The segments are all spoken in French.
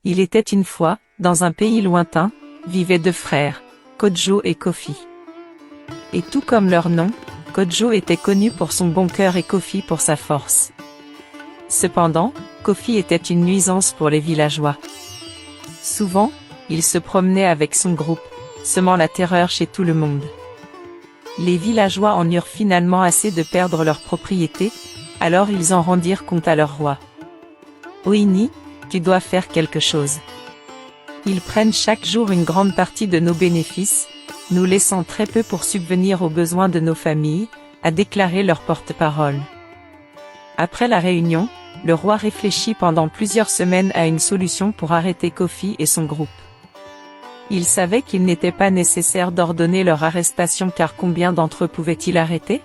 Il était une fois, dans un pays lointain, vivaient deux frères, Kojo et Kofi. Et tout comme leur nom, Kojo était connu pour son bon cœur et Kofi pour sa force. Cependant, Kofi était une nuisance pour les villageois. Souvent, il se promenait avec son groupe, semant la terreur chez tout le monde. Les villageois en eurent finalement assez de perdre leurs propriétés, alors ils en rendirent compte à leur roi. Oini, tu dois faire quelque chose. Ils prennent chaque jour une grande partie de nos bénéfices, nous laissant très peu pour subvenir aux besoins de nos familles, a déclaré leur porte-parole. Après la réunion, le roi réfléchit pendant plusieurs semaines à une solution pour arrêter Kofi et son groupe. Il savait qu'il n'était pas nécessaire d'ordonner leur arrestation car combien d'entre eux pouvaient-ils arrêter?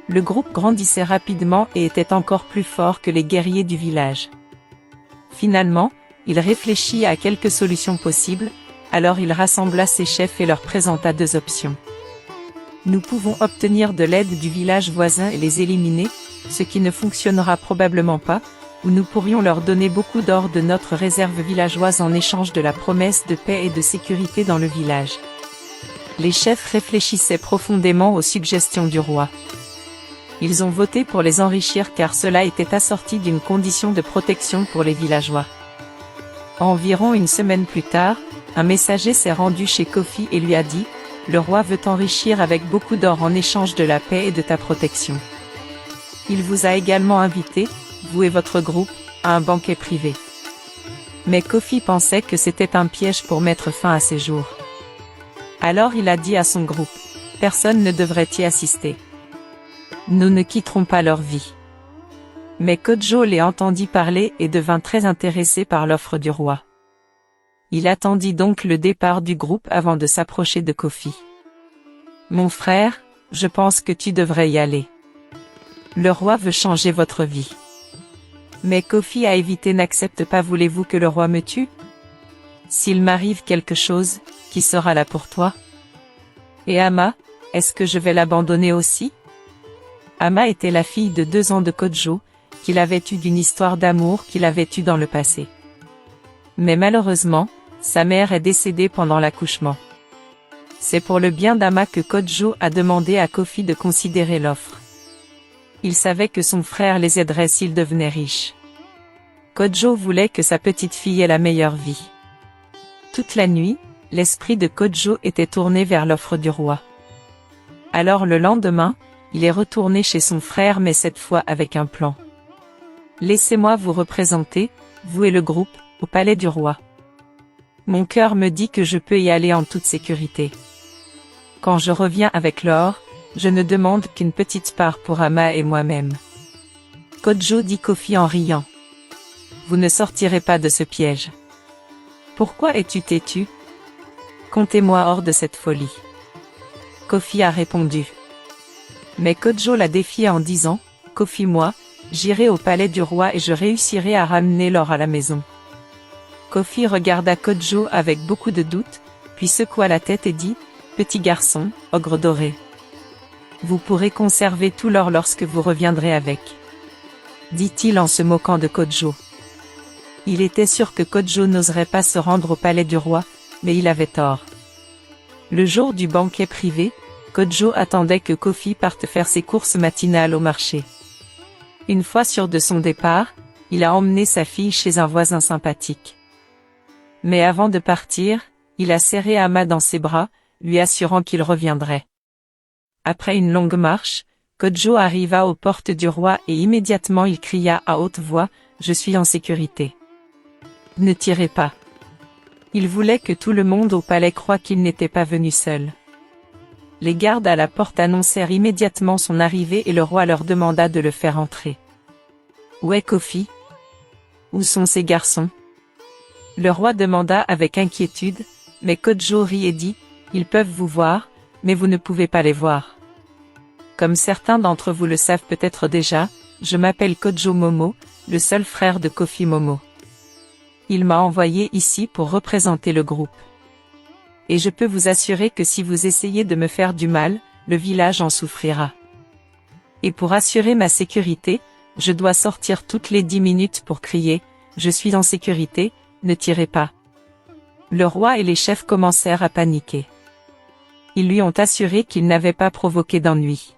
Le groupe grandissait rapidement et était encore plus fort que les guerriers du village. Finalement, il réfléchit à quelques solutions possibles, alors il rassembla ses chefs et leur présenta deux options. Nous pouvons obtenir de l'aide du village voisin et les éliminer, ce qui ne fonctionnera probablement pas, ou nous pourrions leur donner beaucoup d'or de notre réserve villageoise en échange de la promesse de paix et de sécurité dans le village. Les chefs réfléchissaient profondément aux suggestions du roi. Ils ont voté pour les enrichir car cela était assorti d'une condition de protection pour les villageois. Environ une semaine plus tard, un messager s'est rendu chez Kofi et lui a dit « Le roi veut t'enrichir avec beaucoup d'or en échange de la paix et de ta protection. Il vous a également invité, vous et votre groupe, à un banquet privé. » Mais Kofi pensait que c'était un piège pour mettre fin à ses jours. Alors il a dit à son groupe « Personne ne devrait y assister. Nous ne quitterons pas leur vie. » Mais Kojo les entendit parler et devint très intéressé par l'offre du roi. Il attendit donc le départ du groupe avant de s'approcher de Kofi. « Mon frère, je pense que tu devrais y aller. Le roi veut changer votre vie. » Mais Kofi a évité « N'accepte pas, voulez-vous que le roi me tue? S'il m'arrive quelque chose, qui sera là pour toi? Et Ama, est-ce que je vais l'abandonner aussi? » Ama était la fille de 2 ans de Kojo, qu'il avait eue d'une histoire d'amour qu'il avait eue dans le passé. Mais malheureusement, sa mère est décédée pendant l'accouchement. C'est pour le bien d'Ama que Kojo a demandé à Kofi de considérer l'offre. Il savait que son frère les aiderait s'ils devenaient riches. Kojo voulait que sa petite fille ait la meilleure vie. Toute la nuit, l'esprit de Kojo était tourné vers l'offre du roi. Alors le lendemain, il est retourné chez son frère mais cette fois avec un plan. « Laissez-moi vous représenter, vous et le groupe, au palais du roi. Mon cœur me dit que je peux y aller en toute sécurité. Quand je reviens avec l'or, je ne demande qu'une petite part pour Ama et moi-même. » Kojo dit Kofi en riant. « Vous ne sortirez pas de ce piège. Pourquoi es-tu têtu? Comptez-moi hors de cette folie. » Kofi a répondu. Mais Kojo l'a défié en disant « Kofi, moi, j'irai au palais du roi et je réussirai à ramener l'or à la maison. » Kofi regarda Kojo avec beaucoup de doute, puis secoua la tête et dit « Petit garçon, ogre doré. Vous pourrez conserver tout l'or lorsque vous reviendrez avec. » dit-il en se moquant de Kojo. Il était sûr que Kojo n'oserait pas se rendre au palais du roi, mais il avait tort. Le jour du banquet privé, Kojo attendait que Kofi parte faire ses courses matinales au marché. Une fois sûr de son départ, il a emmené sa fille chez un voisin sympathique. Mais avant de partir, il a serré Ama dans ses bras, lui assurant qu'il reviendrait. Après une longue marche, Kojo arriva aux portes du roi et immédiatement il cria à haute voix « Je suis en sécurité. Ne tirez pas. » Il voulait que tout le monde au palais croie qu'il n'était pas venu seul. Les gardes à la porte annoncèrent immédiatement son arrivée et le roi leur demanda de le faire entrer. « Où est Kofi? Où sont ces garçons? » Le roi demanda avec inquiétude, mais Kojo rit et dit « Ils peuvent vous voir, mais vous ne pouvez pas les voir. Comme certains d'entre vous le savent peut-être déjà, je m'appelle Kojo Momo, le seul frère de Kofi Momo. Il m'a envoyé ici pour représenter le groupe. Et je peux vous assurer que si vous essayez de me faire du mal, le village en souffrira. Et pour assurer ma sécurité, je dois sortir toutes les 10 minutes pour crier « Je suis en sécurité, ne tirez pas. Le roi et les chefs commencèrent à paniquer. Ils lui ont assuré qu'il n'avait pas provoqué d'ennui.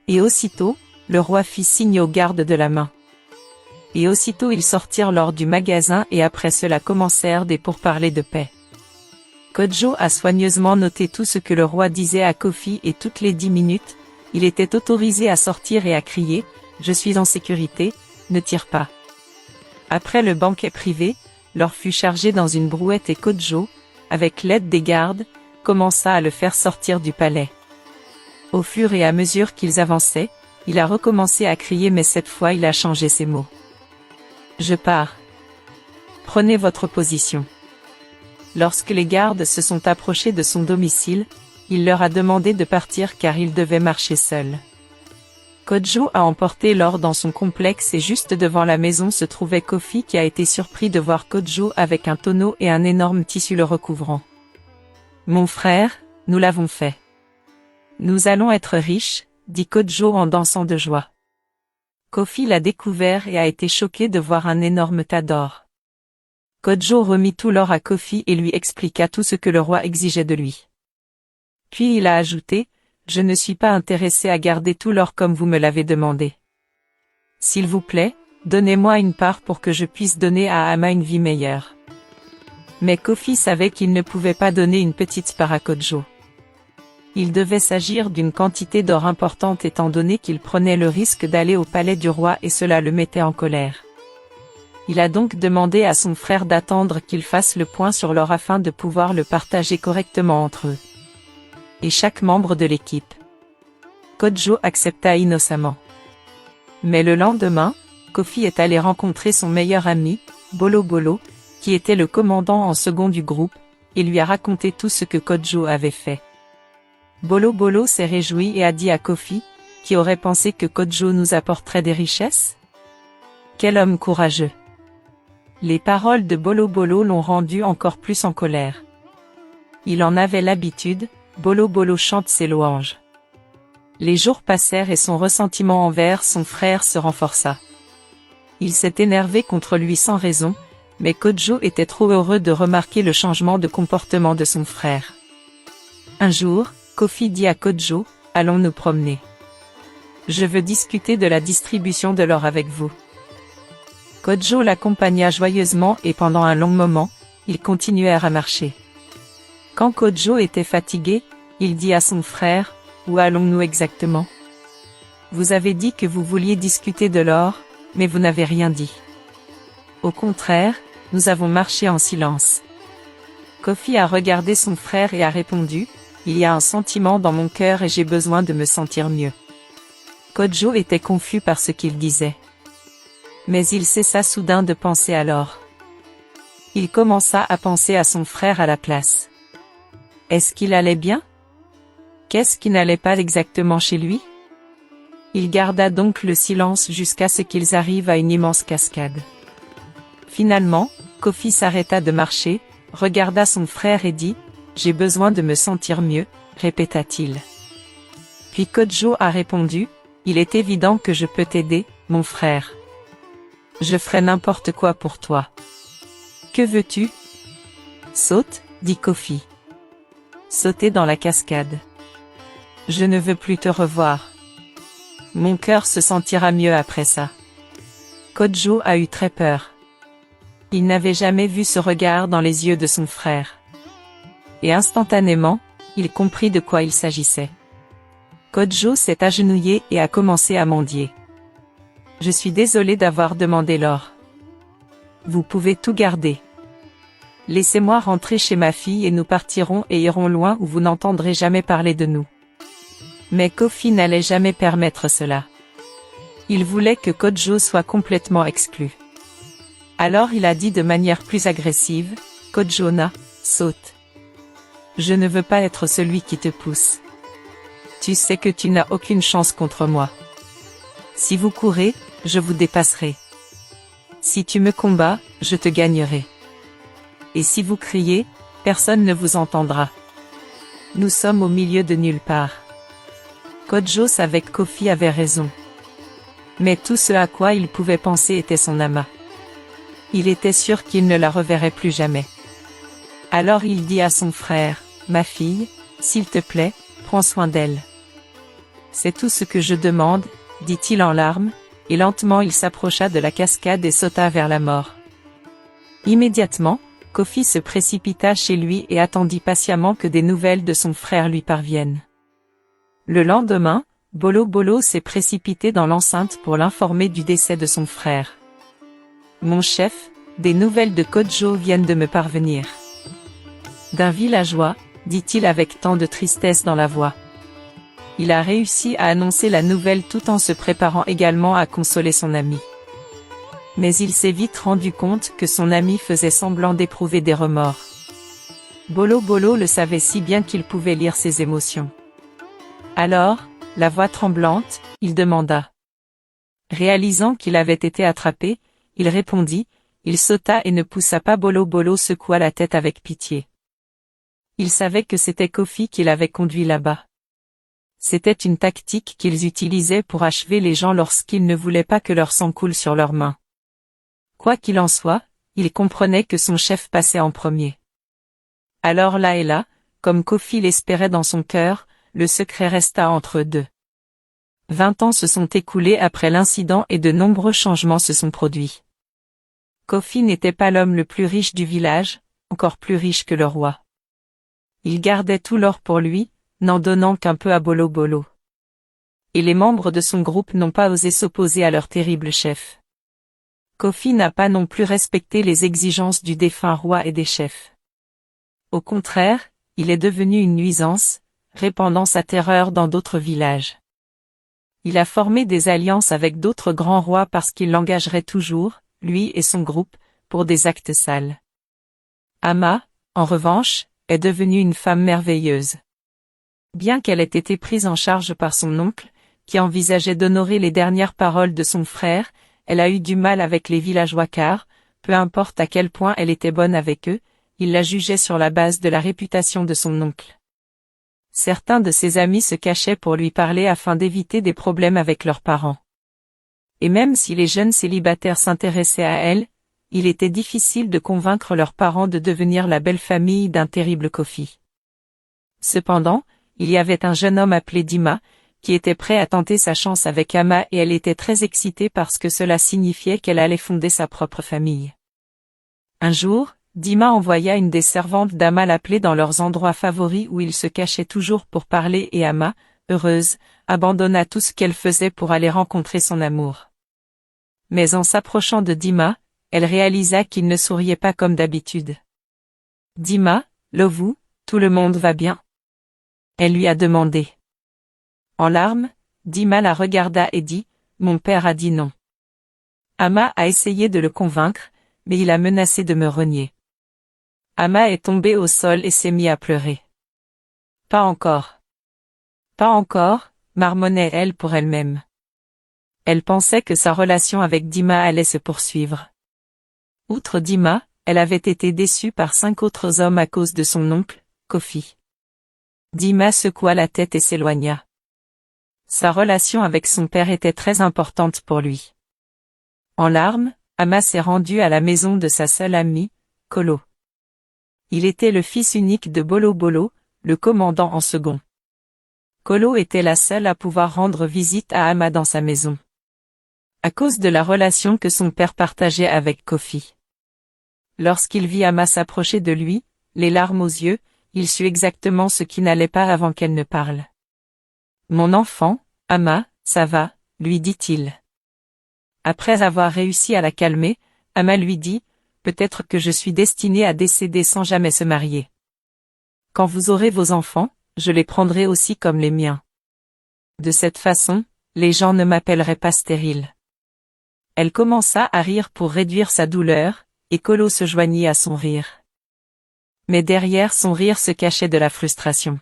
Et aussitôt, le roi fit signe aux gardes de la main. Et aussitôt ils sortirent lors du magasin et après cela commencèrent des pourparlers de paix. Kodjo a soigneusement noté tout ce que le roi disait à Kofi et toutes les 10 minutes, il était autorisé à sortir et à crier « Je suis en sécurité, ne tire pas ». Après le banquet privé, l'or fut chargé dans une brouette et Kodjo, avec l'aide des gardes, commença à le faire sortir du palais. Au fur et à mesure qu'ils avançaient, il a recommencé à crier mais cette fois il a changé ses mots. « Je pars. Prenez votre position. » Lorsque les gardes se sont approchés de son domicile, il leur a demandé de partir car il devait marcher seul. Kodjo a emporté l'or dans son complexe et juste devant la maison se trouvait Kofi qui a été surpris de voir Kodjo avec un tonneau et un énorme tissu le recouvrant. « Mon frère, nous l'avons fait. Nous allons être riches, dit Kodjo en dansant de joie. Kofi l'a découvert et a été choqué de voir un énorme tas d'or. Kodjo remit tout l'or à Kofi et lui expliqua tout ce que le roi exigeait de lui. Puis il a ajouté, « Je ne suis pas intéressé à garder tout l'or comme vous me l'avez demandé. S'il vous plaît, donnez-moi une part pour que je puisse donner à Ama une vie meilleure. » Mais Kofi savait qu'il ne pouvait pas donner une petite part à Kodjo. Il devait s'agir d'une quantité d'or importante étant donné qu'il prenait le risque d'aller au palais du roi et cela le mettait en colère. Il a donc demandé à son frère d'attendre qu'il fasse le point sur l'or afin de pouvoir le partager correctement entre eux. Et chaque membre de l'équipe. Kodjo accepta innocemment. Mais le lendemain, Kofi est allé rencontrer son meilleur ami, Bolo Bolo, qui était le commandant en second du groupe, et lui a raconté tout ce que Kodjo avait fait. Bolo Bolo s'est réjoui et a dit à Kofi, qui aurait pensé que Kodjo nous apporterait des richesses? Quel homme courageux! Les paroles de Bolo Bolo l'ont rendu encore plus en colère. Il en avait l'habitude, Bolo Bolo chante ses louanges. Les jours passèrent et son ressentiment envers son frère se renforça. Il s'est énervé contre lui sans raison, mais Kodjo était trop heureux de remarquer le changement de comportement de son frère. Un jour, Kofi dit à Kodjo, « Allons nous promener. Je veux discuter de la distribution de l'or avec vous. » Kodjo l'accompagna joyeusement et pendant un long moment, ils continuèrent à marcher. Quand Kodjo était fatigué, il dit à son frère, « Où allons-nous exactement? Vous avez dit que vous vouliez discuter de l'or, mais vous n'avez rien dit. Au contraire, nous avons marché en silence. » Kofi a regardé son frère et a répondu, « Il y a un sentiment dans mon cœur et j'ai besoin de me sentir mieux. » Kodjo était confus par ce qu'il disait. Mais il cessa soudain de penser à l'or. Il commença à penser à son frère à la place. Est-ce qu'il allait bien? Qu'est-ce qui n'allait pas exactement chez lui? Il garda donc le silence jusqu'à ce qu'ils arrivent à une immense cascade. Finalement, Kofi s'arrêta de marcher, regarda son frère et dit, « J'ai besoin de me sentir mieux, » répéta-t-il. Puis Kodjo a répondu, « Il est évident que je peux t'aider, mon frère. Je ferai n'importe quoi pour toi. Que veux-tu? » Saute, dit Kofi. Sauter dans la cascade. Je ne veux plus te revoir. Mon cœur se sentira mieux après ça. Kodjo a eu très peur. Il n'avait jamais vu ce regard dans les yeux de son frère. Et instantanément, il comprit de quoi il s'agissait. Kodjo s'est agenouillé et a commencé à mendier. « Je suis désolé d'avoir demandé l'or. Vous pouvez tout garder. Laissez-moi rentrer chez ma fille et nous partirons et irons loin où vous n'entendrez jamais parler de nous. » Mais Kofi n'allait jamais permettre cela. Il voulait que Kodjo soit complètement exclu. Alors il a dit de manière plus agressive, « Kodjona, saute. Je ne veux pas être celui qui te pousse. Tu sais que tu n'as aucune chance contre moi. Si vous courez, je vous dépasserai. Si tu me combats, je te gagnerai. Et si vous criez, personne ne vous entendra. Nous sommes au milieu de nulle part. » Kodjo savait que Kofi avait raison. Mais tout ce à quoi il pouvait penser était son amas. Il était sûr qu'il ne la reverrait plus jamais. Alors il dit à son frère, « Ma fille, s'il te plaît, prends soin d'elle. » « C'est tout ce que je demande, » dit-il en larmes, et lentement il s'approcha de la cascade et sauta vers la mort. Immédiatement, Kofi se précipita chez lui et attendit patiemment que des nouvelles de son frère lui parviennent. Le lendemain, Bolo Bolo s'est précipité dans l'enceinte pour l'informer du décès de son frère. « Mon chef, des nouvelles de Kodjo viennent de me parvenir. » D'un villageois, dit-il avec tant de tristesse dans la voix. Il a réussi à annoncer la nouvelle tout en se préparant également à consoler son ami. Mais il s'est vite rendu compte que son ami faisait semblant d'éprouver des remords. Bolo Bolo le savait si bien qu'il pouvait lire ses émotions. Alors, la voix tremblante, il demanda. Réalisant qu'il avait été attrapé, il répondit, il sauta et ne poussa pas. Bolo Bolo secoua la tête avec pitié. Il savait que c'était Kofi qui l'avait conduit là-bas. C'était une tactique qu'ils utilisaient pour achever les gens lorsqu'ils ne voulaient pas que leur sang coule sur leurs mains. Quoi qu'il en soit, il comprenait que son chef passait en premier. Alors là et là, comme Kofi l'espérait dans son cœur, le secret resta entre eux deux. 20 ans se sont écoulés après l'incident et de nombreux changements se sont produits. Kofi n'était pas l'homme le plus riche du village, encore plus riche que le roi. Il gardait tout l'or pour lui, n'en donnant qu'un peu à Bolo Bolo. Et les membres de son groupe n'ont pas osé s'opposer à leur terrible chef. Kofi n'a pas non plus respecté les exigences du défunt roi et des chefs. Au contraire, il est devenu une nuisance, répandant sa terreur dans d'autres villages. Il a formé des alliances avec d'autres grands rois parce qu'il l'engagerait toujours, lui et son groupe, pour des actes sales. Ama, en revanche, est devenue une femme merveilleuse. Bien qu'elle ait été prise en charge par son oncle, qui envisageait d'honorer les dernières paroles de son frère, elle a eu du mal avec les villageois car, peu importe à quel point elle était bonne avec eux, ils la jugeaient sur la base de la réputation de son oncle. Certains de ses amis se cachaient pour lui parler afin d'éviter des problèmes avec leurs parents. Et même si les jeunes célibataires s'intéressaient à elle, il était difficile de convaincre leurs parents de devenir la belle famille d'un terrible Kofi. Cependant, il y avait un jeune homme appelé Dima, qui était prêt à tenter sa chance avec Ama et elle était très excitée parce que cela signifiait qu'elle allait fonder sa propre famille. Un jour, Dima envoya une des servantes d'Ama l'appeler dans leurs endroits favoris où il se cachait toujours pour parler et Ama, heureuse, abandonna tout ce qu'elle faisait pour aller rencontrer son amour. Mais en s'approchant de Dima, elle réalisa qu'il ne souriait pas comme d'habitude. « Dima, Lovu, tout le monde va bien ?» Elle lui a demandé. En larmes, Dima la regarda et dit, « Mon père a dit non. » Ama a essayé de le convaincre, mais il a menacé de me renier. Ama est tombée au sol et s'est mis à pleurer. « Pas encore. Pas encore, » marmonnait-elle pour elle-même. Elle pensait que sa relation avec Dima allait se poursuivre. Outre Dima, elle avait été déçue par 5 autres hommes à cause de son oncle, Kofi. Dima secoua la tête et s'éloigna. Sa relation avec son père était très importante pour lui. En larmes, Ama s'est rendu à la maison de sa seule amie, Kolo. Il était le fils unique de Bolo Bolo, le commandant en second. Kolo était la seule à pouvoir rendre visite à Ama dans sa maison. À cause de la relation que son père partageait avec Kofi. Lorsqu'il vit Ama s'approcher de lui, les larmes aux yeux, il sut exactement ce qui n'allait pas avant qu'elle ne parle. « Mon enfant, Ama, ça va ?» lui dit-il. Après avoir réussi à la calmer, Ama lui dit, « Peut-être que je suis destinée à décéder sans jamais se marier. Quand vous aurez vos enfants, je les prendrai aussi comme les miens. De cette façon, les gens ne m'appelleraient pas stérile. » Elle commença à rire pour réduire sa douleur, et Kolo se joignit à son rire. Mais derrière son rire se cachait de la frustration.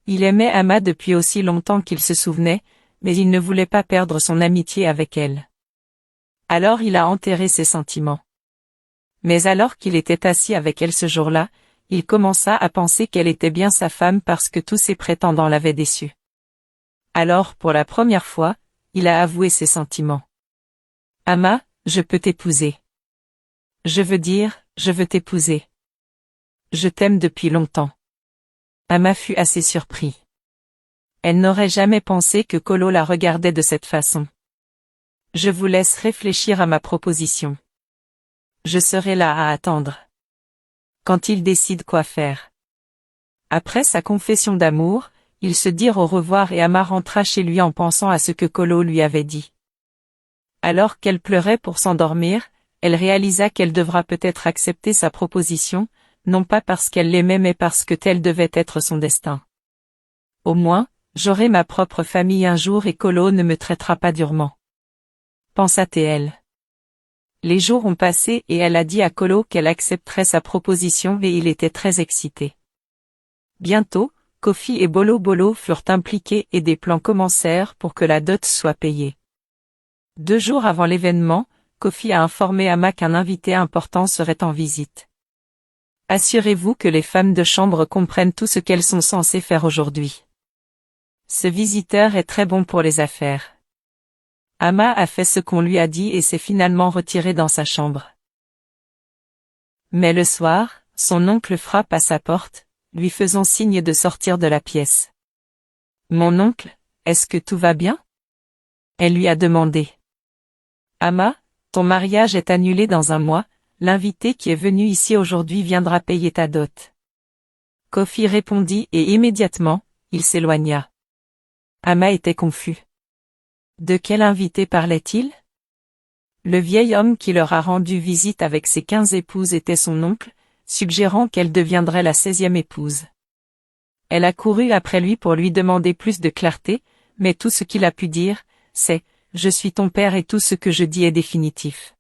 Il aimait Ama depuis aussi longtemps qu'il se souvenait, mais il ne voulait pas perdre son amitié avec elle. Alors il a enterré ses sentiments. Mais alors qu'il était assis avec elle ce jour-là, il commença à penser qu'elle était bien sa femme parce que tous ses prétendants l'avaient déçu. Alors pour la première fois, il a avoué ses sentiments. « Ama, je peux t'épouser. » Je veux dire, je veux t'épouser. Je t'aime depuis longtemps. Ama fut assez surpris. Elle n'aurait jamais pensé que Kolo la regardait de cette façon. Je vous laisse réfléchir à ma proposition. Je serai là à attendre. Quand il décide quoi faire. Après sa confession d'amour, ils se dirent au revoir et Ama rentra chez lui en pensant à ce que Kolo lui avait dit. Alors qu'elle pleurait pour s'endormir, elle réalisa qu'elle devra peut-être accepter sa proposition, non pas parce qu'elle l'aimait mais parce que tel devait être son destin. Au moins, j'aurai ma propre famille un jour et Kolo ne me traitera pas durement. Pensa-t-elle. Les jours ont passé et elle a dit à Kolo qu'elle accepterait sa proposition et il était très excité. Bientôt, Kofi et Bolo Bolo furent impliqués et des plans commencèrent pour que la dot soit payée. 2 jours avant l'événement, Kofi a informé Ama qu'un invité important serait en visite. Assurez-vous que les femmes de chambre comprennent tout ce qu'elles sont censées faire aujourd'hui. Ce visiteur est très bon pour les affaires. Ama a fait ce qu'on lui a dit et s'est finalement retiré dans sa chambre. Mais le soir, son oncle frappe à sa porte, lui faisant signe de sortir de la pièce. « Mon oncle, est-ce que tout va bien ?» Elle lui a demandé. « Ama, ton mariage est annulé dans 1 mois, l'invité qui est venu ici aujourd'hui viendra payer ta dot. » Kofi répondit et immédiatement, il s'éloigna. Ama était confus. De quel invité parlait-il? Le vieil homme qui leur a rendu visite avec ses 15 épouses était son oncle, suggérant qu'elle deviendrait la 16e épouse. Elle a couru après lui pour lui demander plus de clarté, mais tout ce qu'il a pu dire, c'est « Je suis ton père et tout ce que je dis est définitif ».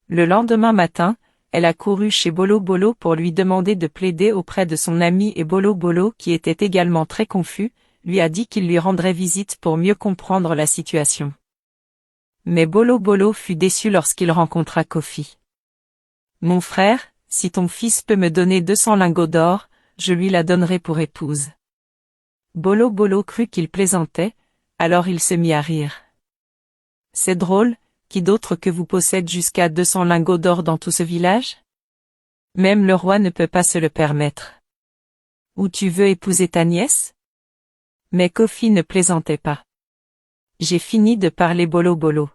Le lendemain matin, elle a couru chez Bolo Bolo pour lui demander de plaider auprès de son ami et Bolo Bolo qui était également très confus, lui a dit qu'il lui rendrait visite pour mieux comprendre la situation. Mais Bolo Bolo fut déçu lorsqu'il rencontra Kofi. « Mon frère, si ton fils peut me donner 200 lingots d'or, je lui la donnerai pour épouse. » Bolo Bolo crut qu'il plaisantait, alors il se mit à rire. « C'est drôle, qui d'autre que vous possède jusqu'à 200 lingots d'or dans tout ce village? Même le roi ne peut pas se le permettre. Ou tu veux épouser ta nièce? » Mais Kofi ne plaisantait pas. J'ai fini de parler Bolo Bolo.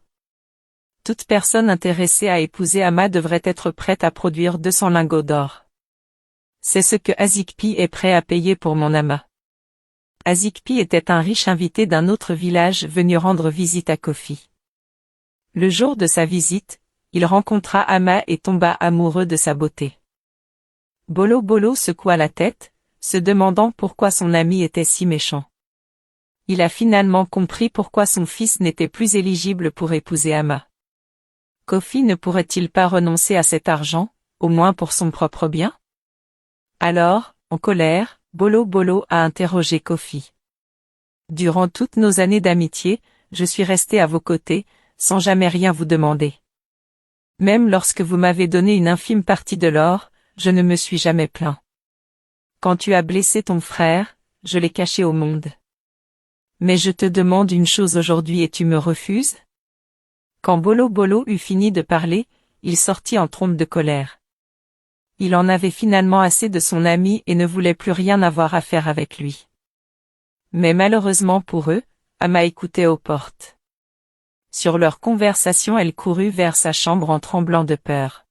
Toute personne intéressée à épouser Ama devrait être prête à produire 200 lingots d'or. C'est ce que Azikpi est prêt à payer pour mon Ama. Azikpi était un riche invité d'un autre village venu rendre visite à Kofi. Le jour de sa visite, il rencontra Ama et tomba amoureux de sa beauté. Bolo Bolo secoua la tête, se demandant pourquoi son ami était si méchant. Il a finalement compris pourquoi son fils n'était plus éligible pour épouser Ama. Kofi ne pourrait-il pas renoncer à cet argent, au moins pour son propre bien? Alors, en colère, Bolo Bolo a interrogé Kofi. Durant toutes nos années d'amitié, je suis resté à vos côtés, sans jamais rien vous demander. Même lorsque vous m'avez donné une infime partie de l'or, je ne me suis jamais plaint. Quand tu as blessé ton frère, je l'ai caché au monde. Mais je te demande une chose aujourd'hui et tu me refuses? Quand Bolo Bolo eut fini de parler, il sortit en trombe de colère. Il en avait finalement assez de son ami et ne voulait plus rien avoir à faire avec lui. Mais malheureusement pour eux, Ama écoutait aux portes. Sur leur conversation, elle courut vers sa chambre en tremblant de peur.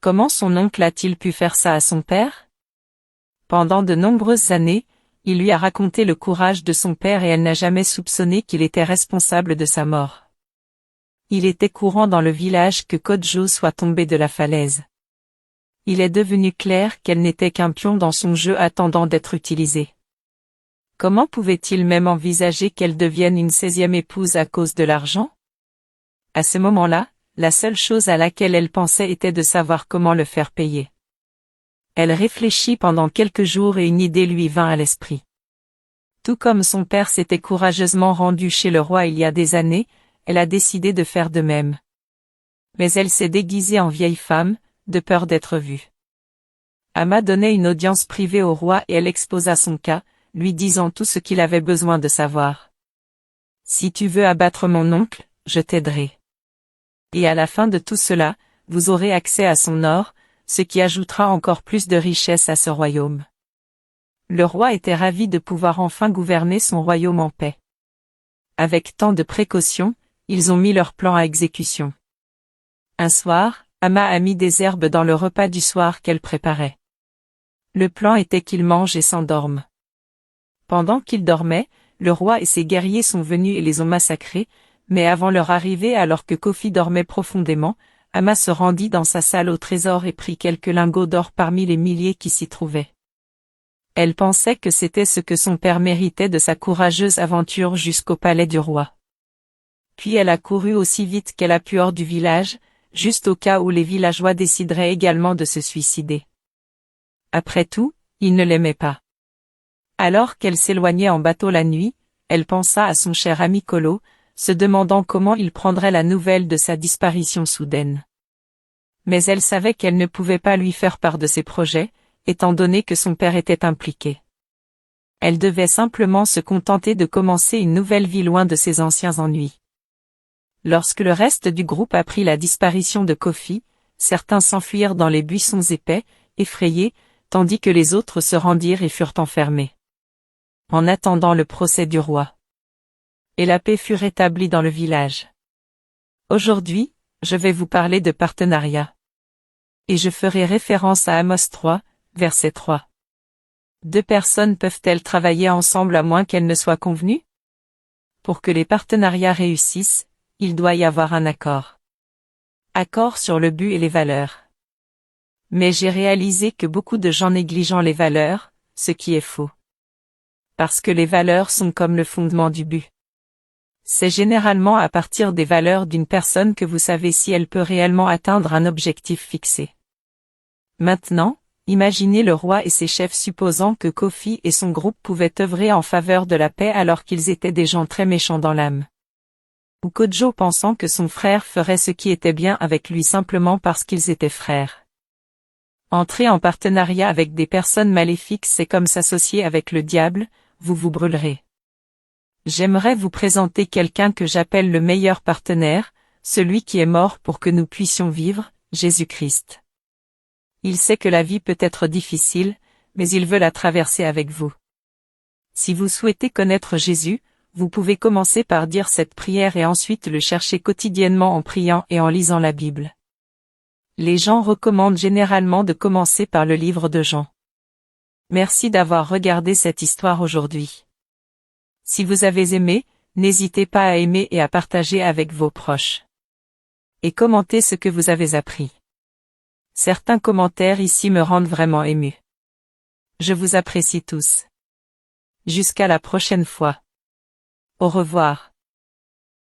Comment son oncle a-t-il pu faire ça à son père? Pendant de nombreuses années, il lui a raconté le courage de son père et elle n'a jamais soupçonné qu'il était responsable de sa mort. Il était courant dans le village que Kodjo soit tombé de la falaise. Il est devenu clair qu'elle n'était qu'un pion dans son jeu attendant d'être utilisé. Comment pouvait-il même envisager qu'elle devienne une 16e épouse à cause de l'argent? À ce moment-là, la seule chose à laquelle elle pensait était de savoir comment le faire payer. Elle réfléchit pendant quelques jours et une idée lui vint à l'esprit. Tout comme son père s'était courageusement rendu chez le roi il y a des années, elle a décidé de faire de même. Mais elle s'est déguisée en vieille femme, de peur d'être vue. Ama donnait une audience privée au roi et elle exposa son cas, lui disant tout ce qu'il avait besoin de savoir. « Si tu veux abattre mon oncle, je t'aiderai. » Et à la fin de tout cela, vous aurez accès à son or, ce qui ajoutera encore plus de richesse à ce royaume. Le roi était ravi de pouvoir enfin gouverner son royaume en paix. Avec tant de précautions, ils ont mis leur plan à exécution. Un soir, Amma a mis des herbes dans le repas du soir qu'elle préparait. Le plan était qu'ils mangent et s'endorment. Pendant qu'ils dormaient, le roi et ses guerriers sont venus et les ont massacrés, mais avant leur arrivée alors que Kofi dormait profondément, Amma se rendit dans sa salle au trésor et prit quelques lingots d'or parmi les milliers qui s'y trouvaient. Elle pensait que c'était ce que son père méritait de sa courageuse aventure jusqu'au palais du roi. Puis elle a couru aussi vite qu'elle a pu hors du village, juste au cas où les villageois décideraient également de se suicider. Après tout, ils ne l'aimaient pas. Alors qu'elle s'éloignait en bateau la nuit, elle pensa à son cher ami Kolo, se demandant comment il prendrait la nouvelle de sa disparition soudaine. Mais elle savait qu'elle ne pouvait pas lui faire part de ses projets, étant donné que son père était impliqué. Elle devait simplement se contenter de commencer une nouvelle vie loin de ses anciens ennuis. Lorsque le reste du groupe apprit la disparition de Kofi, certains s'enfuirent dans les buissons épais, effrayés, tandis que les autres se rendirent et furent enfermés. En attendant le procès du roi. Et la paix fut rétablie dans le village. Aujourd'hui, je vais vous parler de partenariat. Et je ferai référence à Amos 3, verset 3. Deux personnes peuvent-elles travailler ensemble à moins qu'elles ne soient convenues? Pour que les partenariats réussissent, il doit y avoir un accord. Accord sur le but et les valeurs. Mais j'ai réalisé que beaucoup de gens négligent les valeurs, ce qui est faux. Parce que les valeurs sont comme le fondement du but. C'est généralement à partir des valeurs d'une personne que vous savez si elle peut réellement atteindre un objectif fixé. Maintenant, imaginez le roi et ses chefs supposant que Kofi et son groupe pouvaient œuvrer en faveur de la paix alors qu'ils étaient des gens très méchants dans l'âme. Ou Kojo pensant que son frère ferait ce qui était bien avec lui simplement parce qu'ils étaient frères. Entrer en partenariat avec des personnes maléfiques c'est comme s'associer avec le diable, vous vous brûlerez. J'aimerais vous présenter quelqu'un que j'appelle le meilleur partenaire, celui qui est mort pour que nous puissions vivre, Jésus-Christ. Il sait que la vie peut être difficile, mais il veut la traverser avec vous. Si vous souhaitez connaître Jésus, vous pouvez commencer par dire cette prière et ensuite le chercher quotidiennement en priant et en lisant la Bible. Les gens recommandent généralement de commencer par le livre de Jean. Merci d'avoir regardé cette histoire aujourd'hui. Si vous avez aimé, n'hésitez pas à aimer et à partager avec vos proches. Et commentez ce que vous avez appris. Certains commentaires ici me rendent vraiment ému. Je vous apprécie tous. Jusqu'à la prochaine fois. Au revoir.